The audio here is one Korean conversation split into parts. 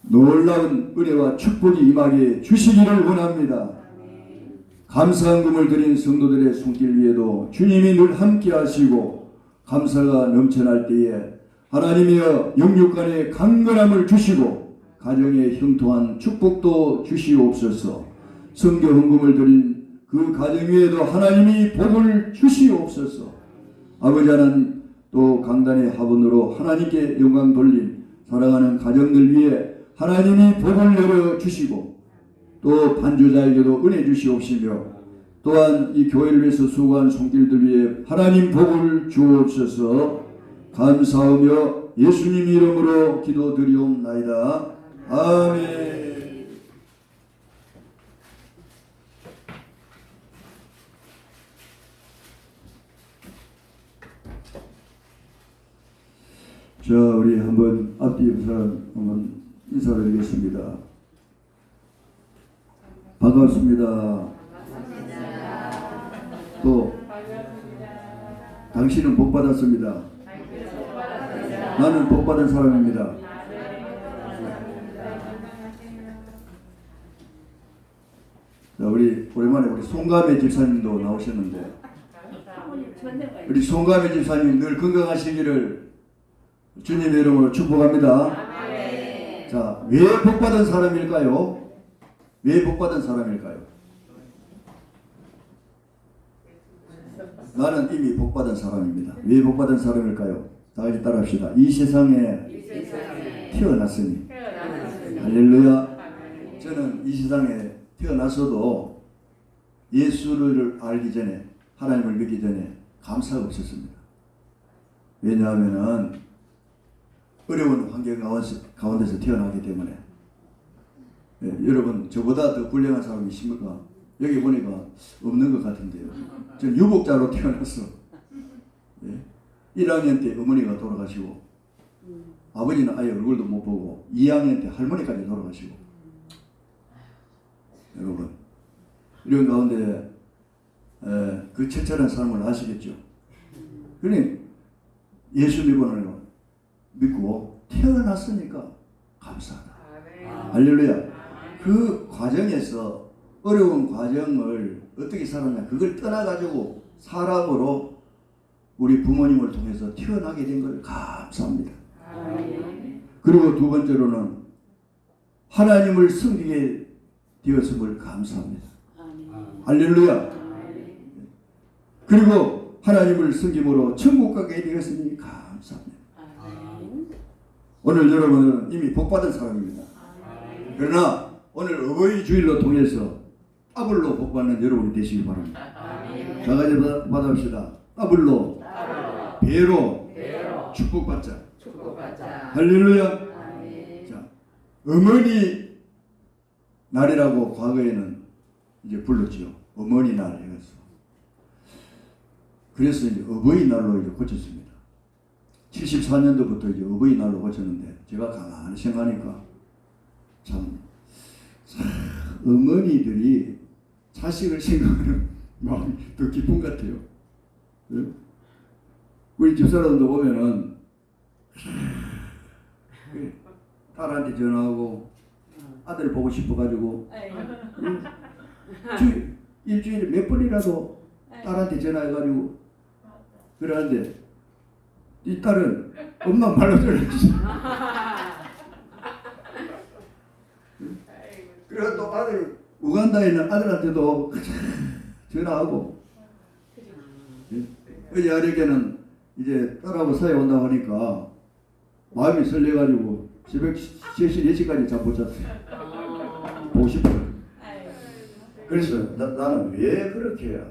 놀라운 은혜와 축복이 임하게 주시기를 원합니다. 감사한 금을 드린 성도들의 손길 위에도 주님이 늘 함께 하시고 감사가 넘쳐날 때에 하나님이여 영육 간의 강건함을 주시고 가정에 형통한 축복도 주시옵소서. 성교 헌금을 드린 그 가정 위에도 하나님이 복을 주시옵소서. 아버지 하나님, 또 강단의 화분으로 하나님께 영광 돌린 사랑하는 가정들 위해 하나님이 복을 내려 주시고 또 반주자에게도 은혜 주시옵시며 또한 이 교회를 위해서 수고한 손길들 위해 하나님 복을 주옵소서. 감사하며 예수님 이름으로 기도드리옵나이다. 아멘. 자, 우리 한번 앞뒤 사람 한번 인사드리겠습니다. 반갑습니다. 또 당신은 복 받았습니다. 나는 복 받은 사람입니다. 자, 우리 오랜만에 우리 송가매 집사님도 나오셨는데, 우리 송가매 집사님 늘 건강하시기를 주님의 이름으로 축복합니다. 자, 왜 복 받은 사람일까요? 왜 복 받은 사람일까요? 나는 이미 복 받은 사람입니다. 왜 복 받은 사람일까요? 다 같이 따라합시다. 이 세상에 태어났으니. 할렐루야. 저는 이 세상에 태어나서도 예수를 알기 전에, 하나님을 믿기 전에 감사가 없었습니다. 왜냐하면 어려운 환경 가운데서 태어나기 때문에. 여러분, 저보다 더 훌륭한 사람이 있습니까? 여기 보니까 없는 것 같은데요. 저는 유복자로 태어났어. 1학년 때 어머니가 돌아가시고 아버지는 아예 얼굴도 못 보고 2학년 때 할머니까지 돌아가시고. 여러분, 이런 가운데 그 처절한 삶을 아시겠죠? 그러니 예수 믿고 태어났으니까 감사하다. 할렐루야. 그 과정에서 어려운 과정을 어떻게 살았냐, 그걸 떠나가지고 사람으로 우리 부모님을 통해서 태어나게 된 걸 감사합니다. 그리고 두 번째로는 하나님을 섬기게 되었음을 감사합니다. 할렐루야. 그리고 하나님을 섬김으로 천국 가게 되었으니 감사합니다. 오늘 여러분은 이미 복받은 사람입니다. 그러나 오늘 어버이 주일로 통해서 더블로 복받는 여러분이 되시기 바랍니다. 다 같이 받아봅시다. 더블로, 배로 축복받자. 할렐루야. 자, 어머니 날이라고 과거에는 이제 불렀지요. 어머니 날 해서. 그래서 이제 어버이날로 이제 고쳤습니다. 74년도부터 이제 어버이날로 고쳤는데 제가 가만히 생각하니까 참 어머니들이 자식을 생각하는 마음이 더 깊은 것 같아요. 우리 집사람도 보면은 딸한테 전화하고 아들 보고 싶어가지고 일주일에 몇 번이라도 딸한테 전화해가지고 그러는데 이 딸은 엄마 말로 전화했지. 그래서 또 아들 우간다에 있는 아들한테도 전화하고 어제 아래에는 이제 딸하고 사회 온다고 하니까 마음이 설레가지고 새벽 3시, 4시까지 잠 못 잤어요. 보고 싶어요. 그래서 나는 왜 그렇게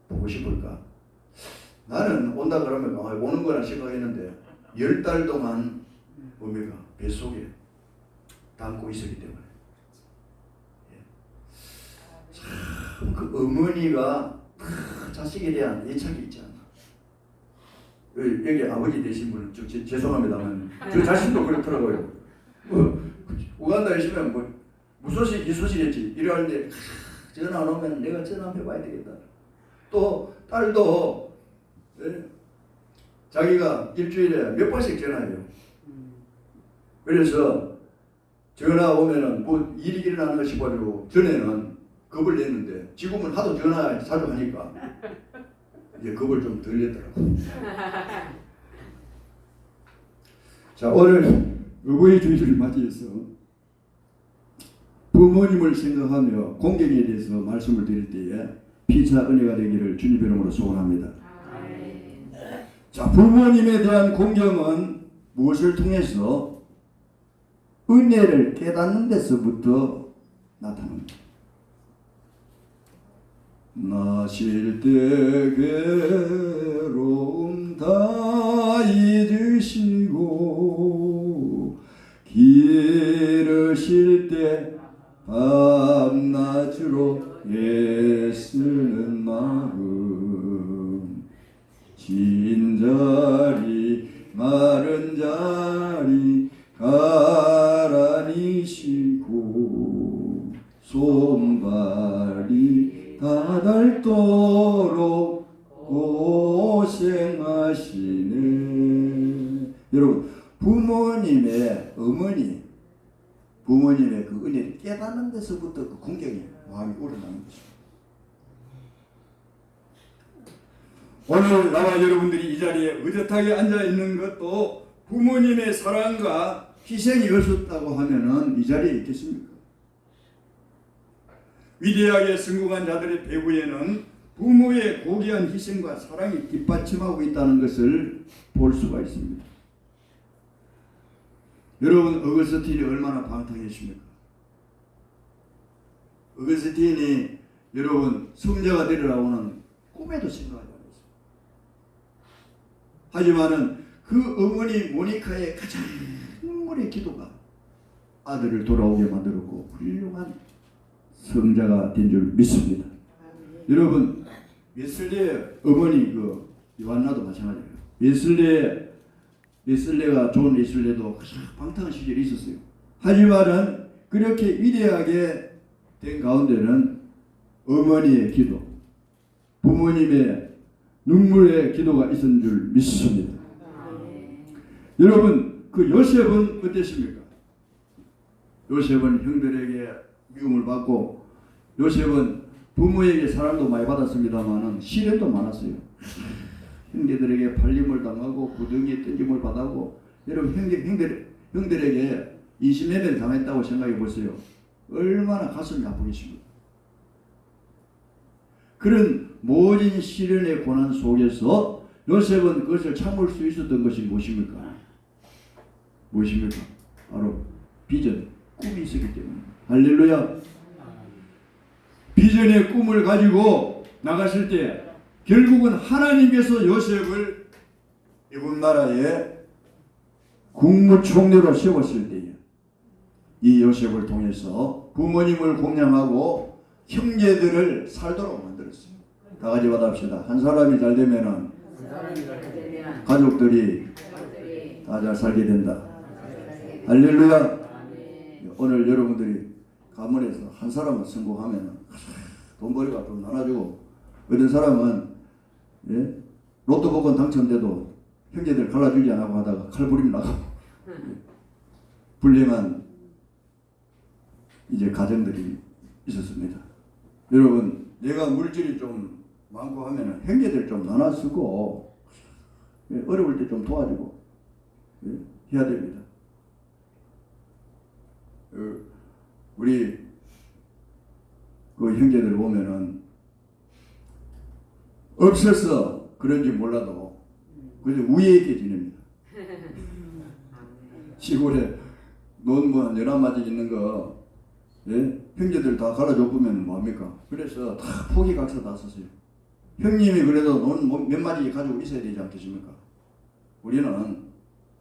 보고 싶을까? 나는 온다 그러면 오는 거라 생각했는데 10달 동안 어미가 뱃속에 담고 있었기 때문에 참 그 어머니가 자식에 대한 애착이 있지 않나. 여기 아버지 되신 분은 죄송합니다만 저 자신도 그렇더라고요. 우간다에 있으면 무소식 이소식했지 이러는데 전화 안 오면 내가 전화 한번 해봐야 되겠다. 또 딸도 자기가 일주일에 몇 번씩 전화해요. 그래서 전화 오면은 뭐 일이 일어나는 거 싶어가지고 전에는 겁을 냈는데 지금은 하도 전화 자주 하니까 이제 겁을 좀 덜 냈더라고. 자, 오늘 어버이 주일을 맞이해서 부모님을 생각하며 공경에 대해서 말씀을 드릴 때에 피차 은혜가 되기를 주님 이름으로 소원합니다. 자, 부모님에 대한 공경은 무엇을 통해서 은혜를 깨닫는 데서부터 나타납니다. 나실 때 괴로움 다 잊으시고 기르실 때 밤낮으로 애쓰는 마음 진자리 마른 자리 가라니시고 손발이 다 닳도록 고생하시네. 여러분, 부모님의 그 은혜를 깨닫는 데서부터 그 공경이 마음이 우러나는 것입니다. 오늘 나와 여러분들이 이 자리에 의젓하게 앉아 있는 것도 부모님의 사랑과 희생이 없었다고 하면은 이 자리에 있겠습니까? 위대하게 성공한 자들의 배후에는 부모의 고귀한 희생과 사랑이 뒷받침하고 있다는 것을 볼 수가 있습니다. 여러분, 어거스틴이 얼마나 방탕했습니까? 어거스틴이 여러분 성자가 되리라고는 꿈에도 생각하지 않았습니다. 하지만은 그 어머니 모니카의 가장 오래 기도가 아들을 돌아오게 만들었고 훌륭한 성자가 된 줄 믿습니다. 여러분, 웨슬리의 어머니 그 요한나도 마찬가지예요. 웨슬레가 존 웨슬레도 방탕한 시절이 있었어요. 하지만은 그렇게 위대하게 된 가운데는 어머니의 기도, 부모님의 눈물의 기도가 있었는 줄 믿습니다. 여러분, 그 요셉은 어땠습니까? 요셉은 형들에게 미움을 받고 요셉은 부모에게 사랑도 많이 받았습니다만은 시련도 많았어요. 형제들에게 팔림을 당하고 구덩이에 던짐을 받았고, 여러분 형들에게 인신매매를 당했다고 생각해 보세요. 얼마나 가슴이 아프겠습니까? 그런 모진 시련의 고난 속에서 요셉은 그것을 참을 수 있었던 것이 무엇입니까? 바로 비전, 꿈이 있었기 때문에. 할렐루야. 비전의 꿈을 가지고 나갔을 때 결국은 하나님께서 요셉을 애굽 나라의 국무총리로 세웠을 때에 이 요셉을 통해서 부모님을 공양하고 형제들을 살도록 만들었어요. 다 같이 받아봅시다. 한 사람이 잘 되면은 가족들이 다 잘 살게 된다. 할렐루야. 오늘 여러분들이 가문에서 한 사람은 성공하면 돈벌이가 좀 나눠주고, 어떤 사람은 로또 복권 당첨돼도 형제들 갈라주지 않고 하다가 칼부림 나가고 불행한 이제 가정들이 있었습니다. 여러분, 내가 물질이 좀 많고 하면은 형제들 좀 나눠 쓰고 어려울 때 좀 도와주고 해야 됩니다. 우리 그 형제들 보면은 없어서 그런지 몰라도 그저 위에 있게 지냅니다. 시골에 논문 11마디 있는 거 형제들 다 갈아줘 보면 뭐합니까? 그래서 다 포기각서 다 썼어요. 형님이 그래도 논 몇 마디 가지고 있어야 되지 않겠습니까? 우리는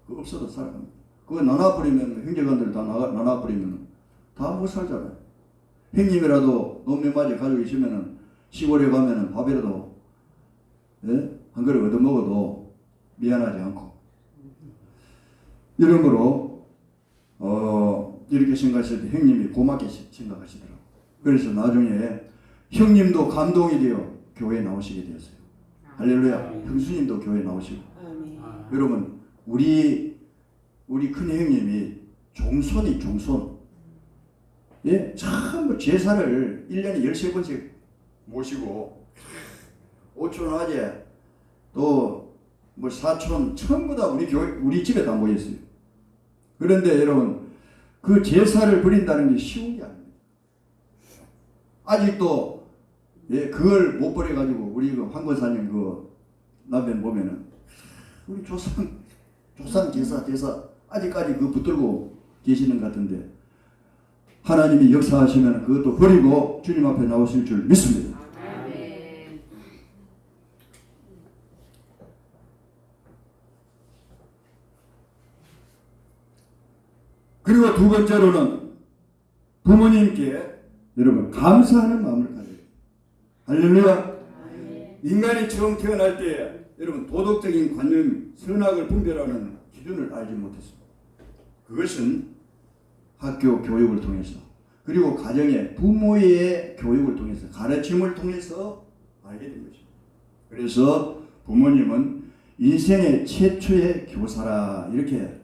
그 없어도 살아갑니다. 그거 나눠버리면, 형제간들 다 나눠버리면 다 못 살잖아요. 형님이라도 논 몇 마디 가지고 있으면은 시골에 가면은 밥이라도 한 그릇 얻어먹어도 미안하지 않고, 이러므로 이렇게 생각했을 때 형님이 고맙게 생각하시더라고요. 그래서 나중에 형님도 감동이 되어 교회에 나오시게 되었어요. 할렐루야. 형수님도 교회에 나오시고. 여러분, 우리 큰 형님이 종손 예, 전부 제사를 1년에 13번씩 모시고 오촌아재 또 뭐 사촌 전부 다 우리 집에 다 모였어요. 그런데 여러분 그 제사를 드린다는 게 쉬운 게 아닙니다. 아직도 예, 그걸 못 버려가지고 우리 그 황권사님 그 남편 보면은 우리 조상 제사 아직까지 그거 붙들고 계시는 것 같은데 하나님이 역사하시면 그것도 버리고 주님 앞에 나오실 줄 믿습니다. 그리고 두 번째로는 부모님께 여러분 감사하는 마음을 가져요. 할렐루야. 인간이 처음 태어날 때 여러분 도덕적인 관념, 선악을 분별하는 기준을 알지 못했습니다. 그것은 학교 교육을 통해서 그리고 가정의 부모의 교육을 통해서 가르침을 통해서 알게 된 것입니다. 그래서 부모님은 인생의 최초의 교사라 이렇게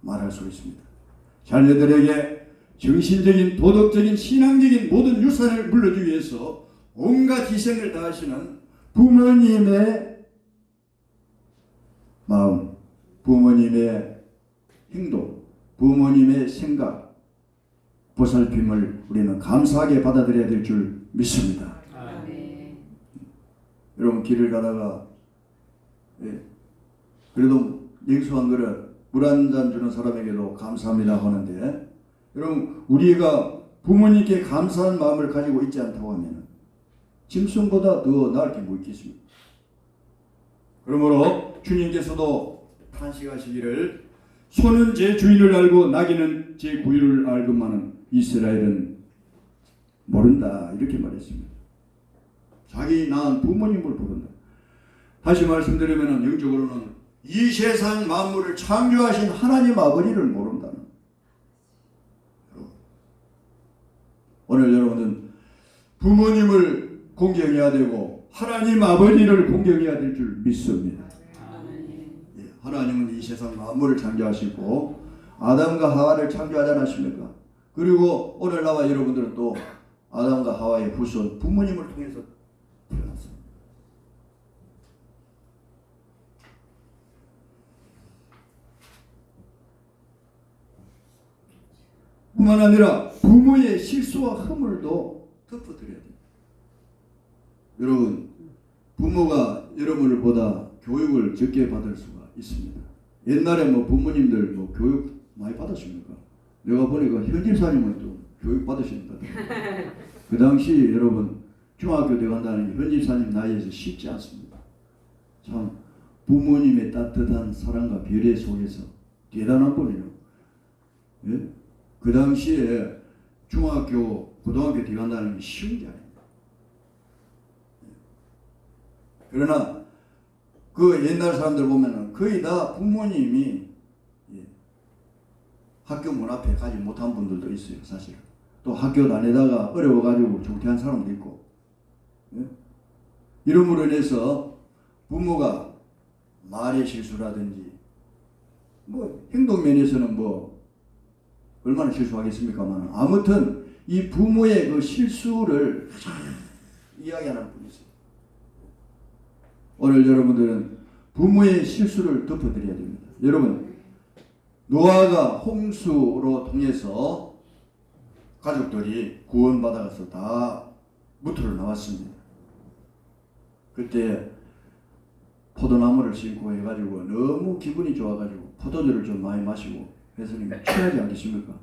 말할 수 있습니다. 자녀들에게 정신적인, 도덕적인, 신앙적인 모든 유산을 물려주기 위해서 온갖 희생을 다하시는 부모님의 마음, 부모님의 행동, 부모님의 생각, 보살핌을 우리는 감사하게 받아들여야 될 줄 믿습니다. 여러분 길을 가다가 그래도 냉수 한 그릇 물 한 잔 주는 사람에게도 감사합니다 하는데 여러분 우리가 부모님께 감사한 마음을 가지고 있지 않다고 하면 짐승보다 더 나을 게 뭐 있겠습니까? 그러므로 주님께서도 탄식하시기를 소는 제 주인을 알고 나귀는 제 구유를 알건만은 이스라엘은 모른다 이렇게 말했습니다. 자기 낳은 부모님을 모른다. 다시 말씀드리면 영적으로는 이 세상 만물을 창조하신 하나님 아버지를 모른다는. 오늘 여러분은 부모님을 공경해야 되고 하나님 아버지를 공경해야 될 줄 믿습니다. 예, 하나님은 이 세상 만물을 창조하시고 아담과 하와를 창조하지 않았습니까? 그리고 오늘 나와 여러분들은 또 아담과 하와의 후손 부모님을 통해서 태어났습니다. 뿐만 아니라 부모의 실수와 허물도 덮어드려야 됩니다. 여러분 부모가 여러분을 보다 교육을 적게 받을 수가 있습니다. 옛날에 뭐 부모님들 뭐 교육 많이 받으십니까? 내가 보니까 현집사님은 또 교육 받으십니다. 그 당시 여러분 중학교 들어간다는 게 현집사님 나이에서 쉽지 않습니다. 참 부모님의 따뜻한 사랑과 배려 속에서 대단한 분이에요. 예? 그 당시에 중학교, 고등학교 들어간다는 게 쉬운 게 아닙니다. 그러나 그 옛날 사람들 보면은 거의 다 부모님이 학교 문 앞에 가지 못한 분들도 있어요, 사실. 또 학교 다니다가 어려워가지고 중퇴한 사람도 있고. 이름으로 인해서 부모가 말의 실수라든지 뭐 행동 면에서는 뭐 얼마나 실수하겠습니까만 아무튼 이 부모의 그 실수를 이야기하는 분이 있어요. 오늘 여러분들은 부모의 실수를 덮어드려야 됩니다. 여러분 노아가 홍수로 통해서 가족들이 구원받아서 다 무토로 나왔습니다. 그때 포도나무를 심고 해가지고 너무 기분이 좋아가지고 포도주를 좀 많이 마시고 해서는 취하지 않겠습니까?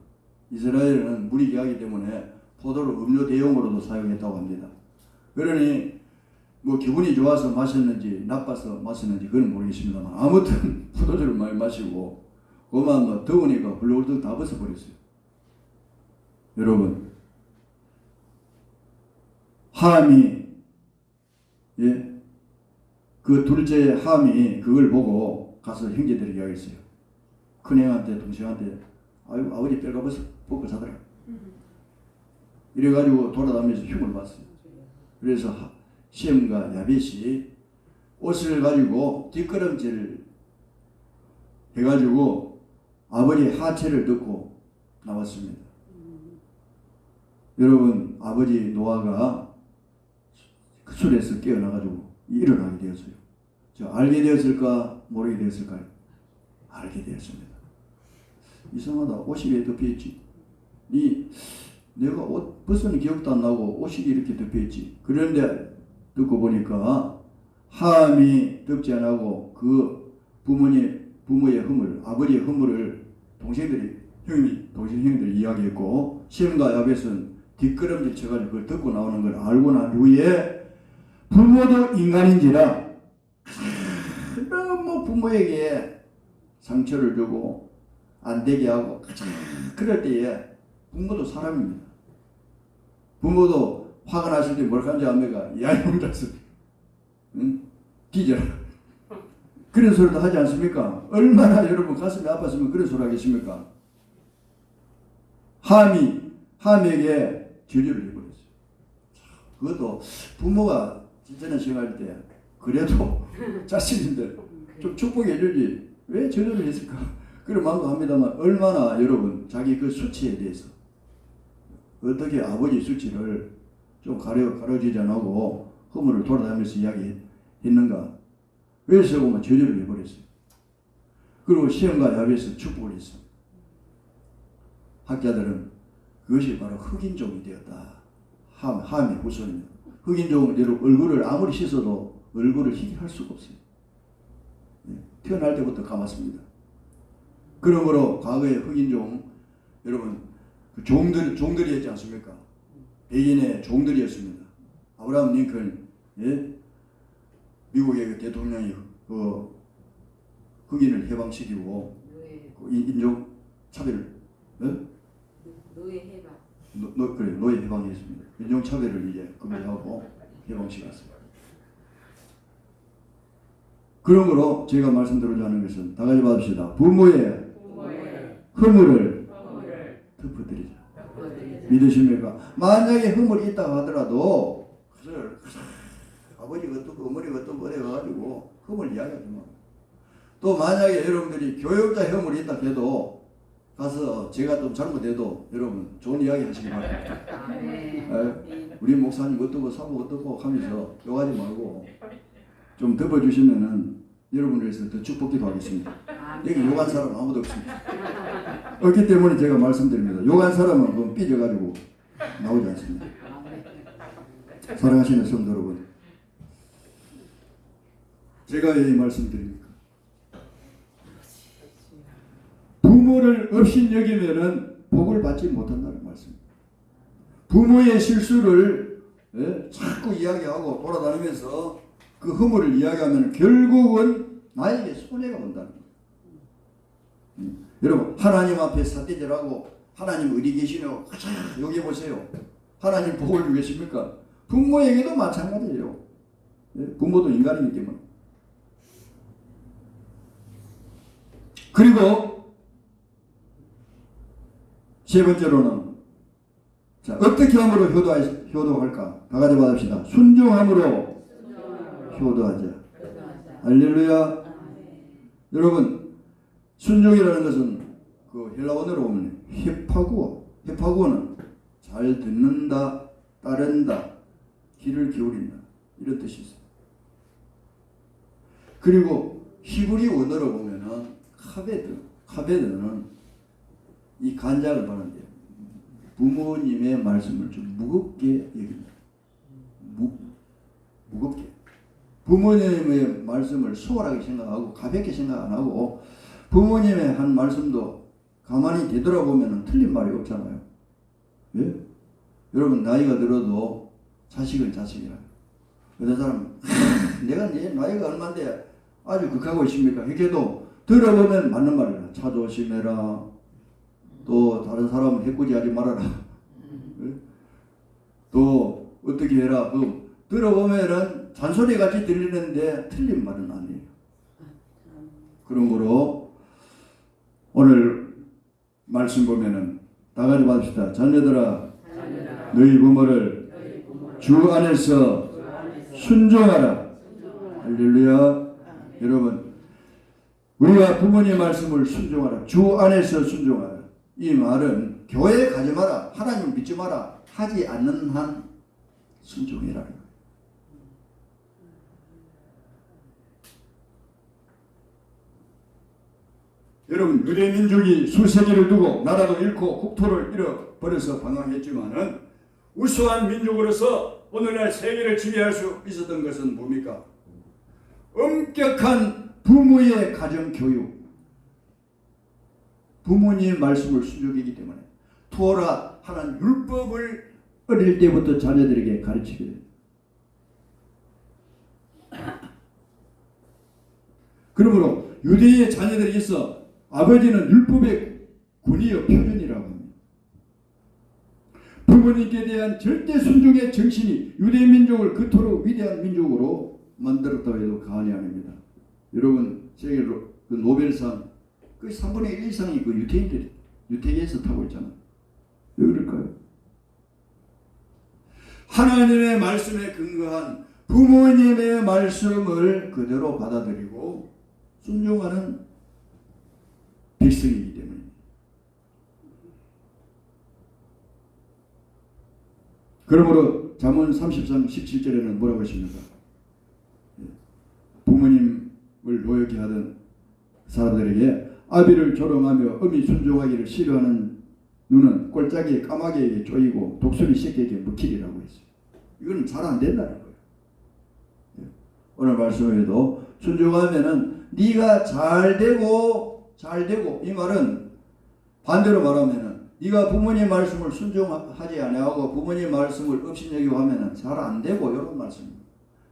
이스라엘은 물이 귀하기 때문에 포도를 음료 대용으로도 사용했다고 합니다. 그러니 뭐 기분이 좋아서 마셨는지 나빠서 마셨는지 그건 모르겠습니다만 아무튼 포도주를 많이 마시고 그만 뭐 더우니까 훌쩍훌쩍 다 벗어버렸어요. 여러분 함이 그 둘째 함이 그걸 보고 가서 형제들에게 이야기했어요. 큰형한테 동생한테 아이고 아버지 뼈가 벗고 자더라. 이래가지고 돌아다니면서 흉을 봤어요. 그래서 시엠과 야벳이 옷을 가지고 뒷걸음질 해가지고 아버지 하체를 덮고 나왔습니다. 여러분 아버지 노아가 그 술에서 깨어나가지고 일어나게 되었어요. 저 알게 되었을까 모르게 되었을까요? 알게 되었습니다. 이상하다. 옷이 왜 덮여있지? 내가 옷 벗은 기억도 안 나고 옷이 이렇게 덮여있지. 그런데 듣고 보니까 함이 덮지 않고 그 부모의 허물, 아버지의 허물을 동생형들이 이야기했고, 셈과 야벳은 뒷걸음질 쳐가지고 그걸 듣고 나오는 걸 알고 난 후에 부모도 인간인지라 너무 부모에게 상처를 주고 안 되게 하고 그럴 때에 부모도 사람입니다. 부모도 화가 났을 때 뭘 한지 압니까? 야 이놈 자식, 응? 기절. 그런 소리도 하지 않습니까? 얼마나 여러분 가슴이 아팠으면 그런 소리 하겠습니까? 함에게 저주를 해버렸어요. 그것도 부모가 진짜는 생각할 때 그래도 자신인데 좀 축복해 주지 왜 저주를 했을까? 그런 마음도 합니다만, 얼마나 여러분 자기 그 수치에 대해서 어떻게 아버지 수치를 좀 가려지지 않고 허물을 돌아다니면서 이야기했는가? 그래서 보면 저주를 해버렸어요. 그리고 시험과 야벳에서 축복을 했어요. 학자들은 그것이 바로 흑인종이 되었다. 함의 후손입니다. 흑인종은 여러분 얼굴을 아무리 씻어도 얼굴을 희게 할 수가 없어요. 태어날 때부터 감았습니다. 그러므로 과거의 흑인종, 여러분 그 종들이었지 않습니까? 백인의 종들이었습니다. 아브라함 링컨, 미국의 그 대통령이 그 흑인을 해방시키고 인종 차별을 노예 해방. 그래, 노예 해방했습니다. 인종 차별을 이제 금지하고 해방시켰습니다. 그러므로 제가 말씀드리자 하는 것은 다 같이 봐봅시다. 부모의 허물을 덮어드리자. 믿으십니까? 만약에 허물이 있다고 하더라도 아버지가 어떻고 어머니가 어떻고 어디 가가지고 허물 이야기하지 마. 또 만약에 여러분들이 교육자 허물이 있다 해도 가서 제가 좀 잘못해도 여러분 좋은 이야기 하시기 바랍니다. 우리 목사님 어떻고 사모 어떻고 하면서 욕하지 말고 좀 덮어주시면은 여러분을 위해서 더 축복기도 하겠습니다. 여기 욕한 사람 아무도 없습니다. 없기 때문에 제가 말씀드립니다. 욕한 사람은 그건 삐져가지고 나오지 않습니다. 사랑하시는 성도 여러분, 제가 왜 이 말씀드립니까? 부모를 없인 여기면은 복을 받지 못한다는 말씀입니다. 부모의 실수를 자꾸 이야기하고 돌아다니면서 그 허물을 이야기하면 결국은 나에게 손해가 온다는 거예요. 여러분 하나님 앞에 삿대질하고 하나님 어디 계시냐고 여기 보세요. 하나님 복을 주겠습니까? 부모에게도 마찬가지예요. 부모도 인간이기 때문에. 그리고 세 번째로는 자, 어떻게 함으로 효도할까? 다 같이 받읍시다. 순종함으로 효도하자. 할렐루야. 여러분 순종이라는 것은 그 헬라어로 보면 헤파구어는 잘 듣는다, 따른다, 귀를 기울인다 이런 뜻이 있어요. 그리고 히브리 원어로 보면은 카베드는 이 간작을 받는데 부모님의 말씀을 좀 무겁게 여깁니다. 무겁게. 부모님의 말씀을 소홀하게 생각하고 가볍게 생각 안 하고 부모님의 한 말씀도 가만히 되돌아보면 틀린 말이 없잖아요. 예? 여러분 나이가 들어도 자식은 자식이라. 어떤 사람은 내가 내 나이가 얼마인데 아주 극하고 있습니까? 이렇게도 들어보면 맞는 말이야. 차 조심해라. 또 다른 사람은 해코지하지 말아라. 예? 또 어떻게 해라. 들어보면은 잔소리같이 들리는데 틀린 말은 아니에요. 그러므로 오늘 말씀 보면은 다 같이 받읍시다. 자녀들아 너희 부모를 주 안에서 순종하라. 할렐루야. 여러분 우리가 부모님 말씀을 순종하라. 주 안에서 순종하라. 이 말은 교회 가지 마라. 하나님 믿지 마라. 하지 않는 한 순종해라는 거예요. 여러분, 유대 민족이 수세기를 두고 나라도 잃고 국토를 잃어버려서 방황했지만은 우수한 민족으로서 오늘날 세계를 지배할 수 있었던 것은 뭡니까? 엄격한 부모의 가정교육, 부모님의 말씀을 순종하기 때문에 토라 하는 율법을 어릴 때부터 자녀들에게 가르치게 됩니다. 그러므로 유대의 자녀들이 있어 아버지는 율법의 군이요 표준이라고 합니다. 부모님께 대한 절대 순종의 정신이 유대 민족을 그토록 위대한 민족으로 만들었다고 해도 과언이 아닙니다. 여러분, 세계 그 노벨상 그 3분의 1 이상이 그 유태인들이 유태계에서 타고 있잖아요. 왜 그럴까요? 하나님의 말씀에 근거한 부모님의 말씀을 그대로 받아들이고 순종하는 백성이기 때문입니다. 그러므로 잠언 33, 17절에는 뭐라고 했습니까? 부모님을 노엽게 하던 사람들에게 아비를 조롱하며 엄히 순종하기를 싫어하는 눈은 꼴짝이 까마귀에게 쪼이고 독수리 새끼에게 먹히리라고 했어요. 이건 잘 안 된다는 거예요. 오늘 말씀에도 순종하면은 네가 잘 되고 이 말은 반대로 말하면은 네가 부모님 말씀을 순종하지 아니하고 부모님 말씀을 업신여기고 하면은 잘 안 되고 이런 말씀입니다.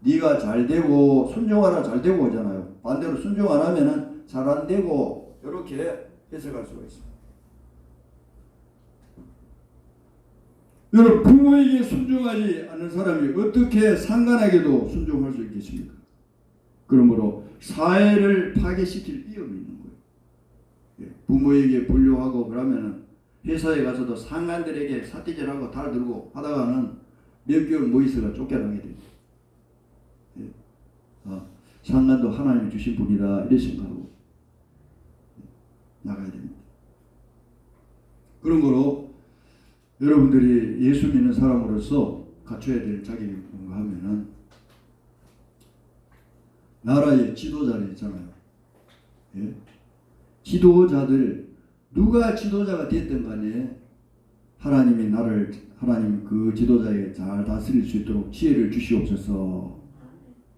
네가 잘 되고 순종하라 잘 되고 하잖아요. 반대로 순종 안 하면은 잘 안 되고 이렇게 해석할 수가 있습니다. 여러분, 부모에게 순종하지 않는 사람이 어떻게 상관에게도 순종할 수 있겠습니까? 그러므로 사회를 파괴시킬 위험이 있는 거예요. 부모에게 불효하고 그러면은 회사에 가서도 상관들에게 사태질하고 달들고 하다가는 몇 개월 모이스가 쫓겨나게 됩니다. 상관도 하나님이 주신 분이다 이래 생각하고 나가야 됩니다. 그러므로 여러분들이 예수 믿는 사람으로서 갖춰야 될 자격이 뭔가 하면은 나라의 지도자들 있잖아요. 예? 지도자들 누가 지도자가 됐든 간에 하나님 그 지도자에게 잘 다스릴 수 있도록 지혜를 주시옵소서.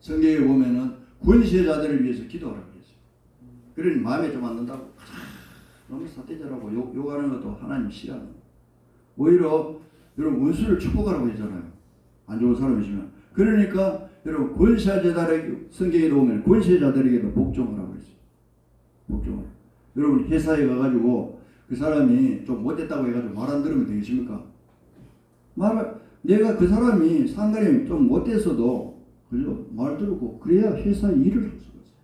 성경에 보면은 권세자들을 위해서 기도하라고 그랬어요. 그러니 마음에 좀 안 든다고 너무 사태절하고 욕하는 것도 하나님 싫어하는 거예요. 오히려 여러분 원수를 축복하라고 했잖아요. 안 좋은 사람이시면. 그러니까 여러분 권세자들에게 성경에 보면 권세자들에게도 복종하라고 했어요. 복종하라. 여러분 회사에 가가지고 그 사람이 좀 못됐다고 해가지고 말 안 들으면 되겠습니까? 내가 그 사람이 상관이 좀 못됐어도 그죠? 말 들고 그래야 회사에 일을 할 수가 있어요.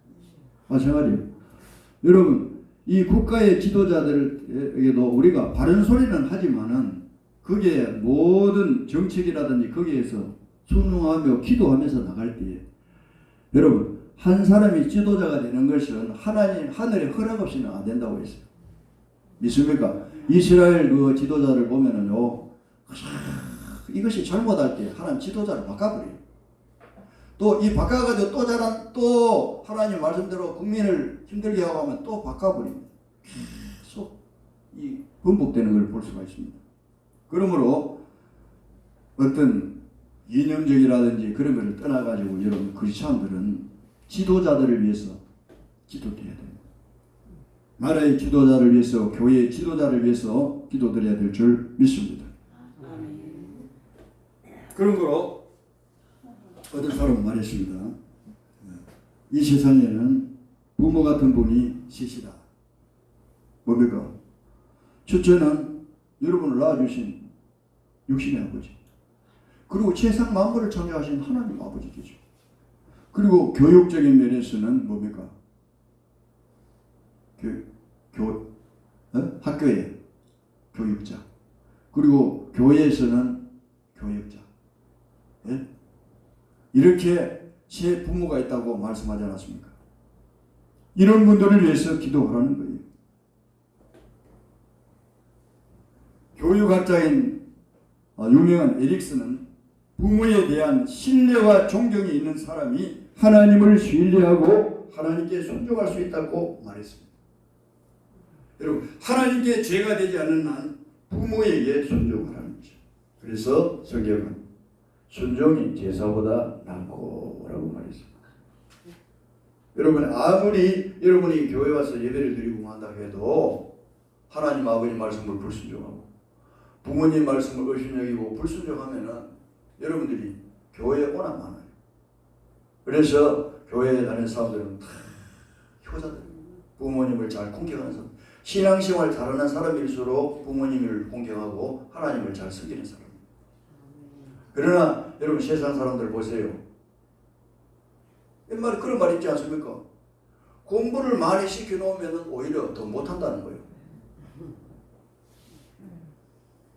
마찬가지예요. 여러분 이 국가의 지도자들에게도 우리가 바른 소리는 하지만은 그게 모든 정책이라든지 거기에서 순응하며 기도하면서 나갈 때에 여러분 한 사람이 지도자가 되는 것은 하나님 하늘의 허락 없이는 안 된다고 했어요. 믿습니까? 이스라엘 그 지도자를 보면은요 이것이 잘못할 때 하나님 지도자를 바꿔버려요. 또 이 바꿔가지고 또 하나님 말씀대로 국민을 힘들게 하고 하면 또 바꿔버립니다. 계속 이 반복되는 걸 볼 수가 있습니다. 그러므로 어떤 이념적이라든지 그런 것을 떠나가지고 여러분 크리스찬들은 지도자들을 위해서 기도드려야 됩니다. 나라의 지도자를 위해서 교회의 지도자를 위해서 기도드려야 될 줄 믿습니다. 그러므로 어떤 사람은 말했습니다. 이 세상에는 부모 같은 분이 셋이다. 뭡니까? 첫째는 여러분을 낳아주신 육신의 아버지. 그리고 세상 만물을 창조하신 하나님 아버지께죠. 그리고 교육적인 면에서는 뭡니까? 학교의 교육자. 그리고 교회에서는 교육자. 예? 이렇게 세 부모가 있다고 말씀하지 않았습니까? 이런 분들을 위해서 기도하라는 거예요. 교육학자인 유명한 에릭슨은 부모에 대한 신뢰와 존경이 있는 사람이 하나님을 신뢰하고 하나님께 순종할 수 있다고 말했습니다. 여러분, 하나님께 죄가 되지 않는 한 부모에게 순종하라는 거죠. 그래서 성경은 순종이 제사보다 낫고 라고 말했습니다. 여러분, 아무리 여러분이 교회 와서 예배를 드리고 한다 해도 하나님 아버지 말씀을 불순종하고 부모님 말씀을 의심여기고 불순종하면은 여러분들이 교회에 오나 마나요. 그래서 교회에 다니는 사람들은 다 효자들, 부모님을 잘 공경하는 사람, 신앙생활 잘하는 사람일수록 부모님을 공경하고 하나님을 잘 섬기는 사람. 그러나 여러분 세상 사람들 보세요. 옛말에 그런 말 있지 않습니까? 공부를 많이 시켜놓으면 오히려 더 못한다는 거예요.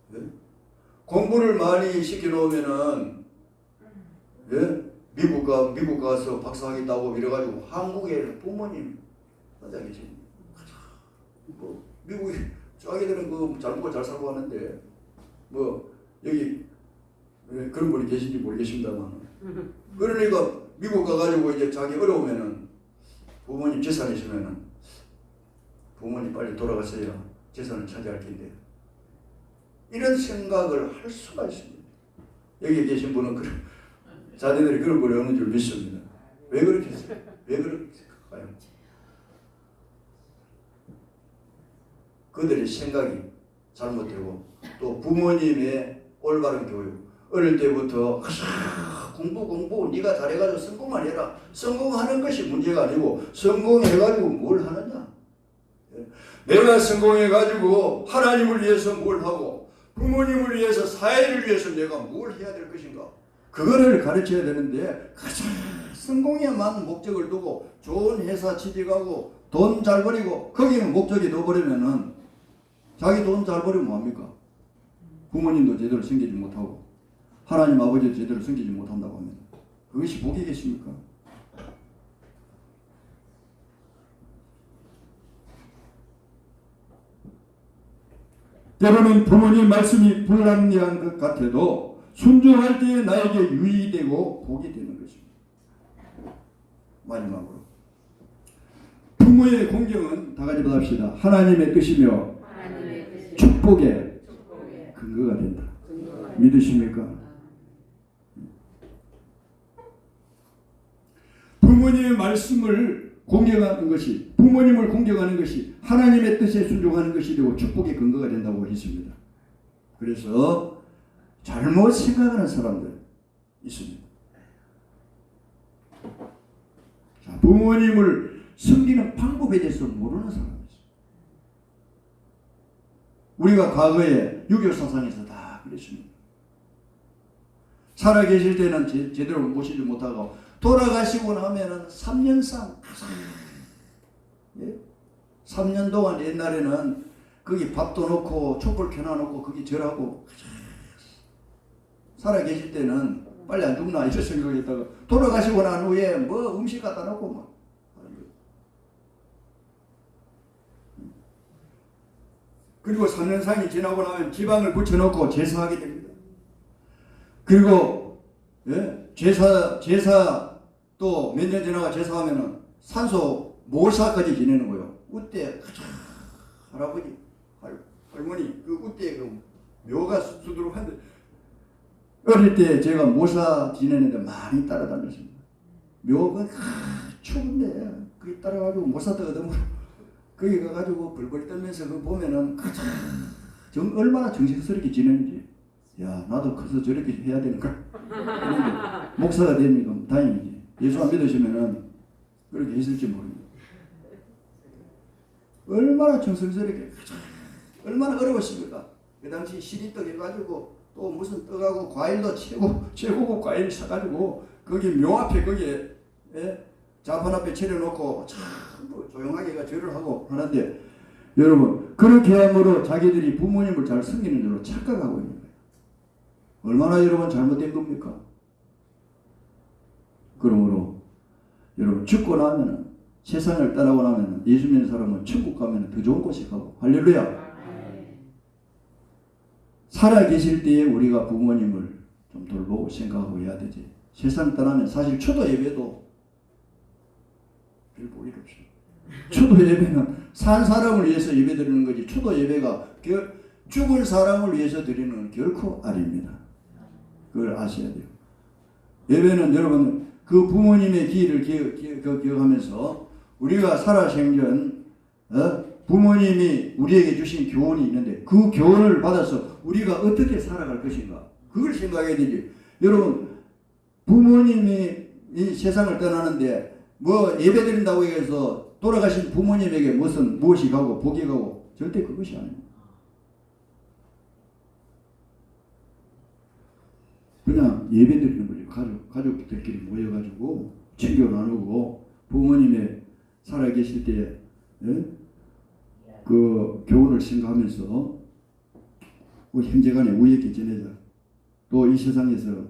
네? 공부를 많이 시켜놓으면은 미국 가서 박사하겠다고 이래가지고 한국에 부모님 혼자 계십니다. 뭐 미국 자기들은 그 잘 먹고 잘 살고 하는데 뭐 여기 그런 분이 계신지 모르겠습니다만 그러니까 미국 가가지고 이제 자기 어려우면은 부모님 재산 있으면은 부모님 빨리 돌아가셔야 재산을 차지할 텐데 이런 생각을 할 수가 있습니다. 여기 계신 분은 그런 자녀들이 그런 분이 없는 줄 믿습니다. 왜 그렇게 했어요? 왜 그렇게 생각할까요? 그들의 생각이 잘못되고 또 부모님의 올바른 교육 어릴 때부터 공부 네가 잘해가지고 성공만 해라. 성공하는 것이 문제가 아니고 성공해가지고 뭘 하느냐. 내가 성공해가지고 하나님을 위해서 뭘 하고 부모님을 위해서 사회를 위해서 내가 뭘 해야 될 것인가. 그거를 가르쳐야 되는데 가장 성공에만 목적을 두고 좋은 회사 취직하고 돈 잘 벌이고 거기는 목적이 둬버리면은 자기 돈 잘 벌이면 뭐합니까? 부모님도 제대로 섬기지 못하고 하나님 아버지도 제대로 섬기지 못한다고 합니다. 그것이 복이겠습니까? 때로는 부모님 말씀이 불합리한 것 같아도 순종할 때에 나에게 유익이 되고 복이 되는 것입니다. 마지막으로 부모의 공경은 다 같이 받읍시다. 하나님의 뜻이며 축복의 근거가 된다. 믿으십니까? 부모님의 말씀을 공경하는 것이 부모님을 공경하는 것이 하나님의 뜻에 순종하는 것이 되고 축복의 근거가 된다고 했습니다. 그래서 잘못 생각하는 사람들 있습니다. 자, 부모님을 섬기는 방법에 대해서 모르는 사람이 있어요. 우리가 과거에 유교 사상에서 다 그랬습니다. 살아 계실 때는 제대로 모시지 못하고 돌아가시고 나면은 3년상 3년 동안 옛날에는 거기 밥도 넣고 촛불 켜놔놓고 거기 절하고 살아 계실 때는 빨리 안 죽나 이런 생각했다가 돌아가시고 난 후에 뭐 음식 갖다 놓고 막 그리고 3년상이 지나고 나면 지방을 붙여놓고 제사하게 됩니다. 그리고 제사 또 몇 년 지나가 제사하면은 산소 모사까지 지내는 거예요. 우때 할아버지 할머니 그 우때 그 묘가 수두룩한데 어릴 때 제가 모사 지내는데 많이 따라다녔습니다. 묘가 추운데 거기 따라가지고 모사 떠가지고 거기 가가지고 벌벌 떨면서 그 보면은 얼마나 정신스럽게 지내는지 야 나도 커서 저렇게 해야 되는가 목사가 되니까 다행이지. 예수 안 믿으시면은 그렇게 했을지 모릅니다. 얼마나 정성스럽게 얼마나 어려웠습니까? 그 당시 시리떡 해가지고 또 무슨 떡하고 과일도 최고급 과일 사가지고 거기 묘 앞에 거기에 자판 앞에 차려놓고 참 조용하게 절을 하고 하는데 여러분 그렇게 함으로 자기들이 부모님을 잘 섬기는 줄로 착각하고 있는 거예요. 얼마나 여러분 잘못된 겁니까? 그러므로 여러분 죽고 나면은 세상을 떠나고 나면은 예수 믿는 사람은 천국 가면은 더 좋은 곳에 가고 할렐루야. 살아 계실 때에 우리가 부모님을 좀 돌보고 생각하고 해야 되지. 세상 떠나면 사실 초도 예배도 별 볼일 없어요. 초도 예배는 산 사람을 위해서 예배 드리는 거지, 초도 예배가 죽을 사람을 위해서 드리는 건 결코 아닙니다. 그걸 아셔야 돼요. 예배는 여러분 그 부모님의 기회를 기억하면서 우리가 살아생전 부모님이 우리에게 주신 교훈이 있는데 그 교훈을 받아서 우리가 어떻게 살아갈 것인가, 그걸 생각해야 되지. 여러분 부모님이 이 세상을 떠나는데 뭐 예배 드린다고 해서 돌아가신 부모님에게 무엇이 가고 복이 가고 절대 그것이 아닙니다. 그냥 예배 드리는 거죠. 가족들끼리 모여가지고 챙겨 나누고 부모님의 살아계실 때 그 교훈을 생각하면서 우리 형제간에 우애 있게 지내자. 또 이 세상에서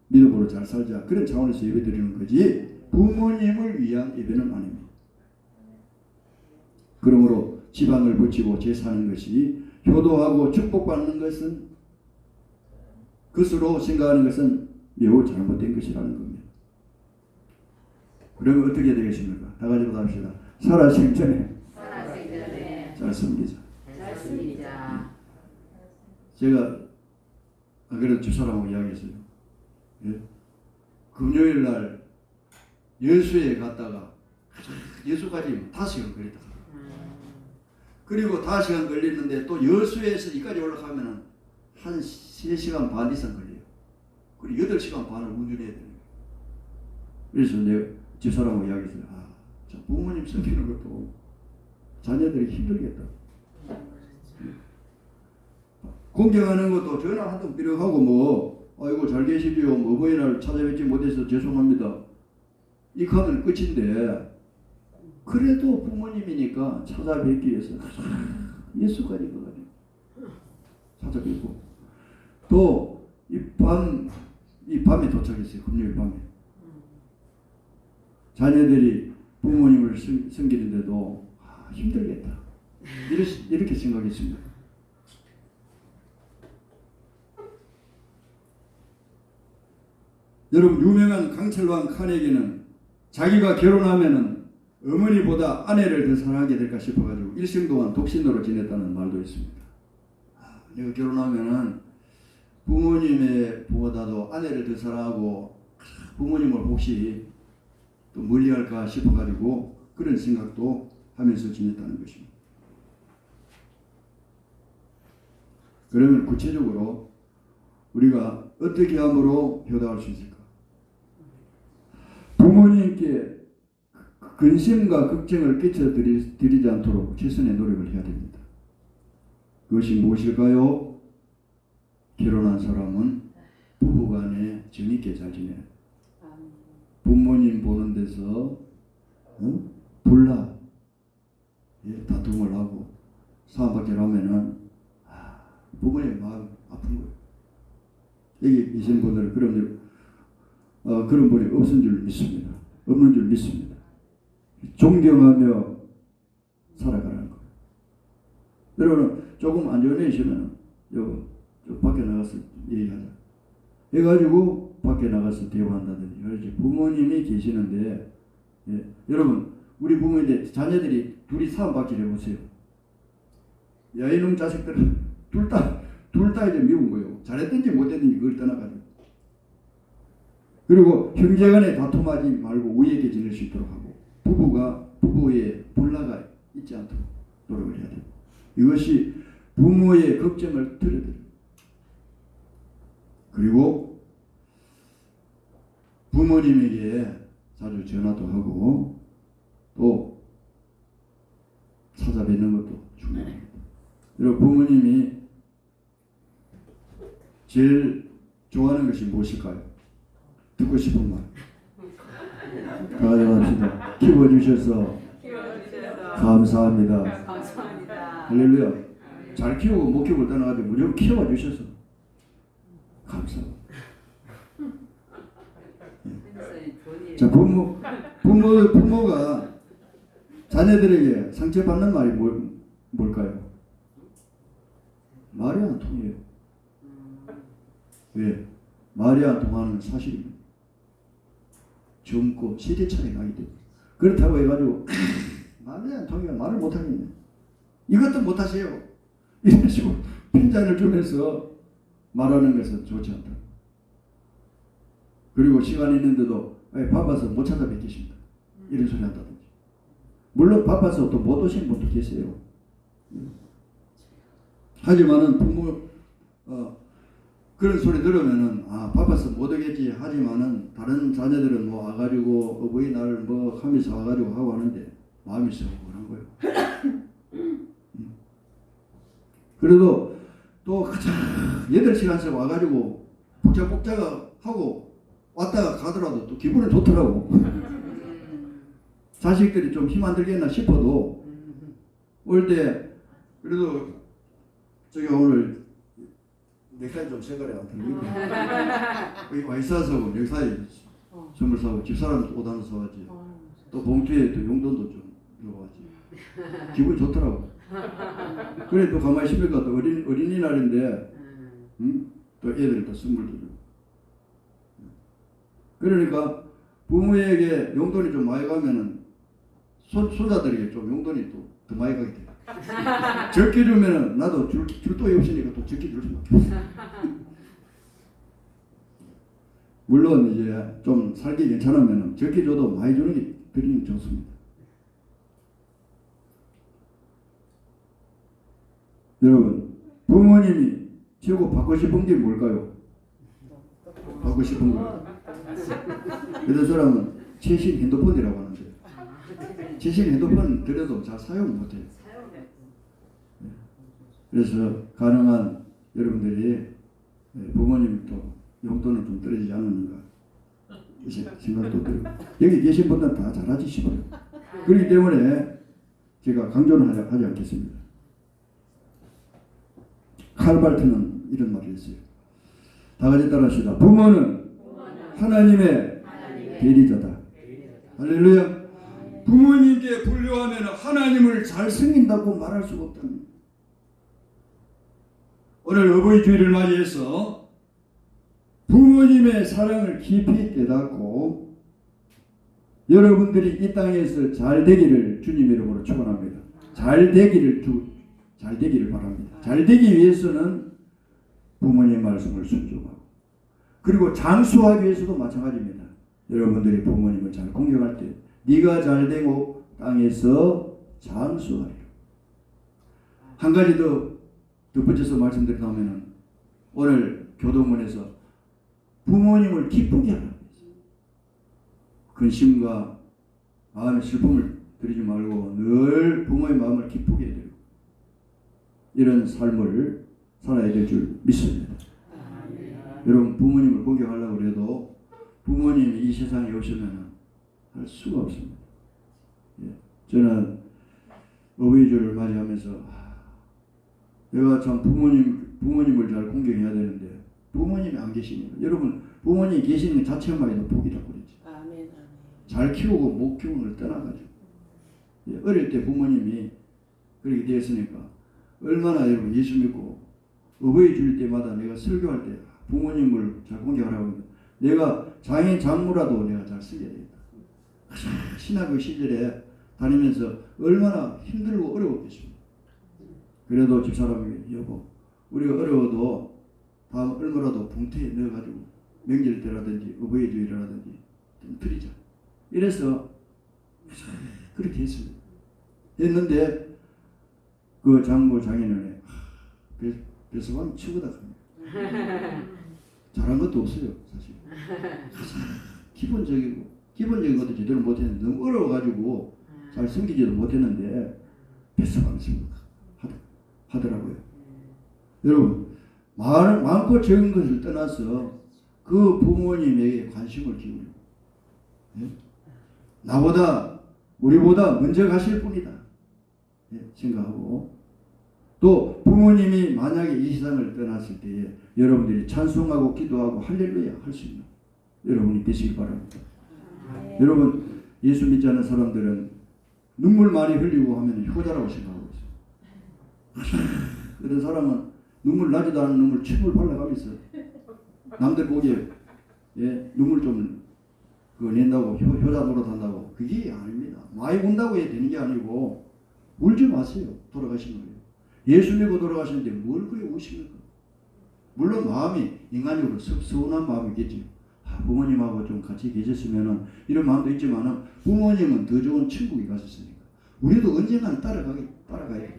믿음으로 잘 살자. 그런 차원에서 예배 드리는 거지 부모님을 위한 예배는 아닙니다. 그러므로 지방을 붙이고 제사하는 것이 효도하고 축복받는 것은, 것으로 생각하는 것은 매우 잘못된 것이라는 겁니다. 그러면 어떻게 되겠습니까? 다 같이 합시다. 살아생전에 잘 섬기자. 제가 그래도 집사람하고 이야기했어요. 예? 금요일 날 여수에 갔다가 여수까지 5시간 걸렸다. 그리고 5시간 걸리는데 또 여수에서 이까지 올라가면은 한 3시간 반 이상 걸려요. 그리고 8시간 반을 운전해야 돼요. 그래서 내가 집사람하고 이야기했어요. 저 부모님 섬기는 것도 자녀들이 힘들겠다. 공경하는 것도 전화 한 통 필요하고 뭐 아이고 잘 계시지요. 뭐 어버이날 찾아뵙지 못해서 죄송합니다. 이렇게 하면 끝인데 그래도 부모님이니까 찾아뵙기 위해서 예수까지 가가지고 찾아뵙고 또 이 밤에 도착했어요. 금요일 밤에 자녀들이 부모님을 섬기는데도 힘들겠다. 이렇게 생각했습니다. 여러분 유명한 강철왕 카네기는 자기가 결혼하면은 어머니보다 아내를 더 사랑하게 될까 싶어가지고 일생 동안 독신으로 지냈다는 말도 있습니다. 내가 결혼하면은 부모님보다도 아내를 더 사랑하고 부모님을 혹시 또 멀리할까 싶어가지고 그런 생각도 하면서 지냈다는 것입니다. 그러면 구체적으로 우리가 어떻게 함으로 효도할 수 있을까? 부모님께 근심과 걱정을 끼쳐드리지 않도록 최선의 노력을 해야 됩니다. 그것이 무엇일까요? 결혼한 사람은 부부간에 정있게 잘 지내요. 부모님 보는 데서 다툼을 하고 싸움밖에 하면은 부모님 마음 아픈 거예요. 여기 계신 분들은 그런 분이 없는 줄 믿습니다. 존경하며 살아가라는 거예요. 여러분 조금 안 좋으시면 밖에 나가서 얘기하자. 해가지고 밖에 나가서 대화한다든지. 그렇지. 부모님이 계시는데 여러분 우리 부모인데 자녀들이 둘이 싸움박질 해보세요. 야 이놈 자식들은 둘 다 이제 미운 거예요. 잘했든지 못했든지 그걸 떠나가지고. 그리고 형제간에 다툼하지 말고 우애 있게 지낼 수 있도록 하고 부부의 불화가 있지 않도록 노력을 해야 돼요. 이것이 부모의 걱정을 들어드려요. 그리고 부모님에게 자주 전화도 하고 또 찾아뵙는 것도 중요합니다. 그리고 부모님이 제일 좋아하는 것이 무엇일까요? 듣고 싶은 말. 가져갑시다. 키워주셔서 감사합니다. 할렐루야. 잘 키우고 못 키우고 떠나가지고 무조건 키워주셔서 감사합니다. 자, 부모가 자녀들에게 상처받는 말이 뭘까요? 말이 안 통해요. 왜? 말이 안 통하는 사실입니다. 젊고 세대 차이가 나기 때문에. 그렇다고 해가지고 말이 안 통하면 말을 못하겠네. 이것도 못하세요. 이런 식으로 핀잔을 주면서 말하는 것은 좋지 않다. 그리고 시간이 있는데도 바빠서 못 찾아뵙겠습니다. 이런 소리 한다든지. 물론 바빠서 또 못 오신 분도 계세요. 하지만은 부모 그런 소리 들으면은 바빠서 못 오겠지 하지만은 다른 자녀들은 뭐 와가지고 어버이날 뭐 하면서 와가지고 하고 하는데 마음이 서운한 거예요. 그래도 또 8시간씩 와가지고 복작복작 하고 왔다가 가더라도 또 기분은 좋더라고. 자식들이 좀 힘 안 들겠나 싶어도 올 때 그래도 저기 오늘 넥타이 좀 색깔이 안 들리고 여기 와 있어서 넥타이 선물 사고 집사람도 옷 하나 사왔지. 또 봉투에 또 용돈도 좀 넣어왔지. 기분이 좋더라고. 그래 또 가만히 있으니까 또 어린이날인데 또 애들 또 선물도 주고. 그러니까 부모에게 용돈이 좀 많이 가면은 손자들에게 좀 용돈이 또 더 많이 가게 돼. 적게 주면은 나도 줄 돈이 없으니까 또 적게 줄 수밖에 없어. 물론 이제 좀 살기 괜찮으면은 적게 줘도 많이 주는 게 드리는 좋습니다. 여러분, 부모님이 최고 받고 싶은 게 뭘까요? 받고 싶은 거. 그래서 사람은 최신 핸드폰이라고 하는데 최신 핸드폰 드려도 잘 사용 못해요. 그래서 가능한 여러분들이 부모님도 용돈은 좀 떨어지지 않는가 생각도 들고 여기 계신 분들은 다 잘하지 싶어요. 그렇기 때문에 제가 강조는 하지 않겠습니다. 칼발트는 이런 말을 했어요. 다 같이 따라합시다. 부모는 하나님의 대리자다. 할렐루야. 부모님께 불효하면 하나님을 잘 섬긴다고 말할 수가 없답니다. 오늘 어버이 주일을 맞이해서 부모님의 사랑을 깊이 깨닫고 여러분들이 이 땅에서 잘 되기를 주님 이름으로 축원합니다. 잘 되기를 바랍니다. 잘 되기 위해서는 부모님 말씀을 순종하고 그리고 장수하기 위해서도 마찬가지입니다. 여러분들이 부모님을 잘 공경할 때 네가 잘 되고 땅에서 장수하리라. 한 가지 더 덧붙여서 말씀드리자면은 오늘 교도문에서 부모님을 기쁘게 하라고 했어요. 근심과 마음의 슬픔을 드리지 말고 늘 부모의 마음을 기쁘게 해드리고 이런 삶을 살아야 될 줄 믿습니다. 여러분 부모님을 공경하려고 해도 부모님이 이 세상에 없으면 할 수가 없습니다. 저는 어버이주를 맞이하면서 내가 참 부모님을 잘 공경해야 되는데 부모님이 안 계시니까 여러분 부모님이 계시는 것 자체만 해도 복이라고 그러지. 아멘. 잘 키우고 못 키우는 걸 떠나가지고 어릴 때 부모님이 그렇게 되었으니까 얼마나 여러분 예수 믿고 어버이 줄 때마다 내가 설교할 때 부모님을 잘 공경하라고 하면 내가 장인 장모라도 내가 잘 쓰게 되겠다. 신학교 시절에 다니면서 얼마나 힘들고 어려웠겠습니까. 그래도 집사람이 여보 우리가 어려워도 다음 얼마라도 봉투에 넣어가지고 명절 때라든지 어버이 주일이라든지 좀 드리자. 이래서 그렇게 했습니다. 했는데 그 장모 장인어른이 벼슬왕 치고다 갑니다. 잘한 것도 없어요 사실. 기본적인 것도 제대로 못했는데 너무 어려워가지고 잘 숨기지도 못했는데 벼슬왕 치고 하더라고요. 여러분 많고 적은 것을 떠나서 그 부모님에게 관심을 기울이고 나보다 우리보다 먼저 가실 분이다 생각하고 또 부모님이 만약에 이 세상을 떠났을 때에 여러분들이 찬송하고 기도하고 할렐루야 할 수 있는 여러분이 되시기 바랍니다. 여러분 예수 믿지 않는 사람들은 눈물 많이 흘리고 하면 효자라고 생각하고 있어요. 그런 사람은 눈물 나지도 않은 눈물 침을 발라가면서 남들 보기에 예, 눈물 좀 낸다고 효자 노릇한다고 그게 아닙니다. 많이 운다고 해야 되는 게 아니고 울지 마세요. 돌아가신 거예요. 예수 믿고 돌아가시는데 뭘 그래 우십니까? 물론 마음이 인간적으로 서운한 마음이겠죠. 부모님하고 좀 같이 계셨으면 이런 마음도 있지만 부모님은 더 좋은 천국에 가셨으니까 우리도 언젠가는 따라가야 돼요.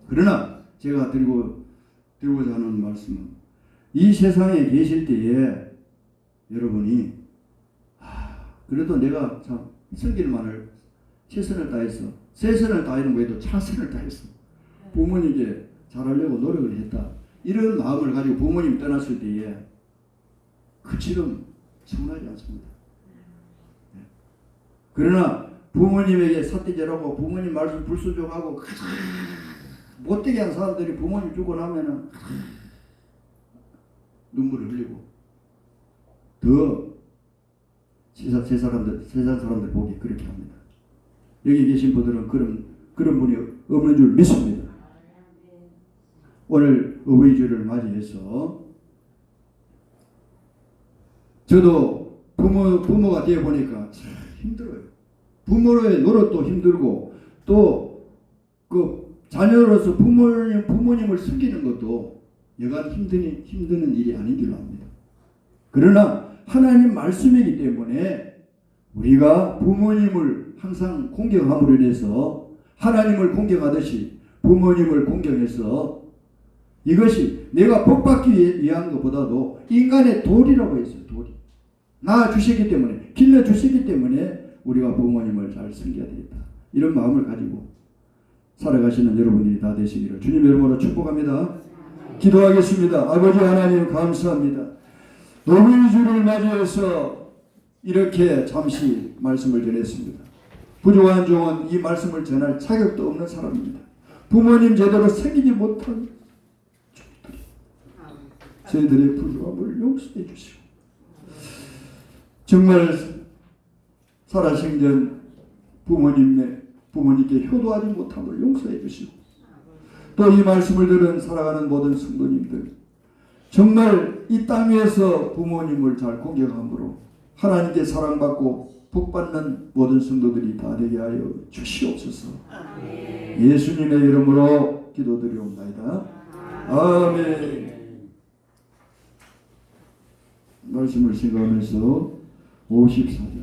그러나 제가 드리고자 하는 말씀은 이 세상에 계실 때에 여러분이 그래도 내가 참 성길만을 최선을 다했어. 최선을 다하는 거에도 차선을 다했어. 부모님께 잘하려고 노력을 했다. 이런 마음을 가지고 부모님 떠났을 때에 그 지름 서운하지 않습니다. 그러나 부모님에게 삿대질하고 부모님 말씀 불순종하고 못되게 한 사람들이 부모님 죽고 나면은 눈물을 흘리고 더 세상 사람들 보기 그렇게 합니다. 여기 계신 분들은 그런 분이 없는 줄 믿습니다. 오늘 어버이주를 맞이해서 저도 부모가 되어 보니까 참 힘들어요. 부모의 노릇도 힘들고 또 그 자녀로서 부모님을 섬기는 것도 여간 힘드는 일이 아닌 줄 압니다. 그러나 하나님 말씀이기 때문에 우리가 부모님을 항상 공경함으로 인해서 하나님을 공경하듯이 부모님을 공경해서 이것이 내가 복받기 위한 것보다도 인간의 도리라고 했어요. 도리. 낳아주셨기 때문에 길러주셨기 때문에 우리가 부모님을 잘 섬겨야 되겠다. 이런 마음을 가지고 살아가시는 여러분들이 다 되시기를 주님 이름으로 축복합니다. 기도하겠습니다. 아버지 하나님 감사합니다. 어버이주를 맞이해서 이렇게 잠시 말씀을 전했습니다. 부족한 종은 이 말씀을 전할 자격도 없는 사람입니다. 부모님 제대로 섬기지 못한 저희들의 부족함을 용서해 주시고 정말 살아생전 부모님께 효도하지 못함을 용서해 주시고 또 이 말씀을 들은 살아가는 모든 성도님들 정말 이 땅 위에서 부모님을 잘 공경함으로 하나님께 사랑받고 복받는 모든 성도들이 다 되게 하여 주시옵소서. 예수님의 이름으로 기도드리옵나이다. 아멘. 말씀을 생각하면서 54절